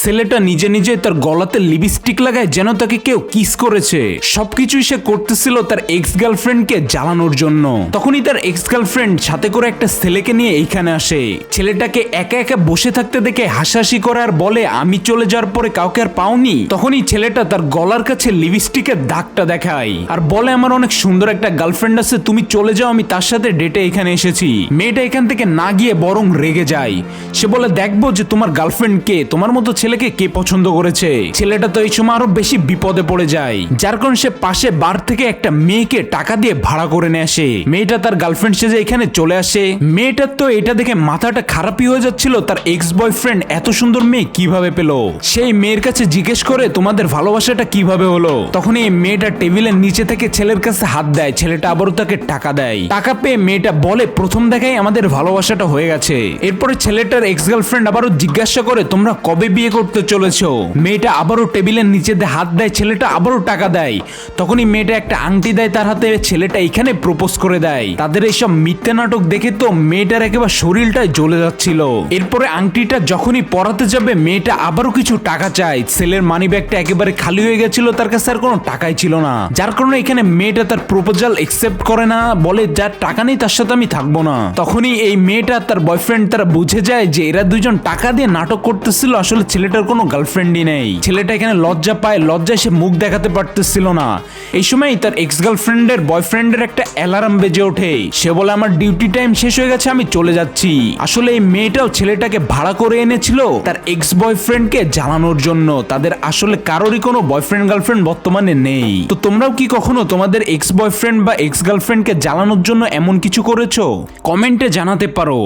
ছেলেটা নিজে নিজে তার গলাতে লিপস্টিক লাগায় যেন তাকে কেউ কিস করেছে। সবকিছুই সে করতেছিল তার এক্স গার্লফ্রেন্ডকে জ্বালানোর জন্য। তখনই তার এক্স গার্লফ্রেন্ড সাথে করে একটা ছেলেকে নিয়ে এইখানে আসে। ছেলেটাকে একা একা বসে থাকতে দেখে হাসাহাসি করে আর বলে, আমি চলে যাওয়ার পরে কাউকে আর পাওনি? তখনই ছেলেটা তার গলার কাছে লিপস্টিকের দাগটা দেখায় আর বলে, আমার অনেক সুন্দর একটা গার্লফ্রেন্ড আছে, তুমি চলে যাও, আমি তার সাথে ডেটে এখানে এসেছি। মেয়েটা এখান থেকে না গিয়ে বরং রেগে যায়। সে বলে, দেখবো যে তোমার গার্লফ্রেন্ড কে, তোমার মতো ছেলেকে কে পছন্দ করেছে। ছেলেটা তো এই সময় আরো বেশি বিপদে পড়ে যায়, যার কারণে সে পাশে বার থেকে একটা মেয়েকে টাকা দিয়ে ভাড়া করে নিয়ে আসে। মেয়েটা তার গার্লফ্রেন্ড সেজে এখানে চলে আসে। মেয়েটার তো এটা দেখে মাথাটা খারাপই হয়ে যাচ্ছিল, তার এক্স বয়ফ্রেন্ড এত সুন্দর মেয়ে কিভাবে পেলো। সেই মেয়ের কাছে জিজ্ঞেস করে, তোমাদের ভালোবাসাটা কিভাবে হলো? তখন এই মেয়েটা টেবিলের নিচে থেকে ছেলের কাছে হাত দেয়। ছেলেটা আবারও তাকে টাকা দেয়। টাকা পেয়ে মেয়েটা বলে, প্রথম দেখাই আমাদের ভালোবাসাটা হয়ে গেছে। এরপরে ছেলেটার এক্স গার্লফ্রেন্ড আবারও জিজ্ঞাসা করে, তোমরা কবে বিয়ে করতে চলেছো? মেয়েটা আবারও টেবিলের নিচে হাত দেয়। ছেলেটা আবারও টাকা দেয়। তখনই মেয়েটা একটা আংটি দেয় তার হাতে। ছেলেটা এখানে প্রপোজ করে দেয়। তাদের এইসব মিথ্যে নাটক দেখে তো মেয়েটার একেবারে শরীরটাই জ্বলে যাচ্ছিল। এরপরে আংটিটা যখনই পরাতে যাবে, মেয়েটা আবারও কিছু টাকা চায়। ছেলের মানি ব্যাগটা একেবারে খালি হয়ে গেছিল, তার কাছে আর কোনো টাকাই ছিল না। যার কারণে এখানে মেয়েটা তার প্রপোজাল একসেপ্ট করে না, বলে যার টাকা নেই তার সাথে আমি থাকবো না। তখনই এই মেয়েটা তার বয়ফ্রেন্ড তারা বুঝে যায় যে এরা দুজন টাকা দিয়ে নাটক করতেছিল, আসলে ছেলেটার কোনো গার্লফ্রেন্ডই নেই। ছেলেটা এখানে লজ্জা পায়, লজ্জায় সে মুখ দেখাতে পারতেছিল না। এই সময় তার এক্স গার্লফ্রেন্ডের বয়ফ্রেন্ডের একটা অ্যালার্ম বেজে ওঠে। সে বলে, আমার ডিউটি টাইম শেষ হয়ে গেছে, আমি চলে যাচ্ছি। আসলে এই মেয়েটাও ছেলেটাকে ভাড়া করে এনেছিল তার এক্স বয়ফ্রেন্ডকে জ্বালানোর জন্য। তাদের আসলে কারোরই কোনো বয়ফ্রেন্ড গার্লফ্রেন্ড বর্তমানে নেই। তো তোমরাও কি কখনো তোমাদের এক্স বয়ফ্রেন্ড বা এক্স গার্লফ্রেন্ডকে জ্বালানোর জন্য এমন কিছু করেছো? কমেন্টে জানাতে পারো।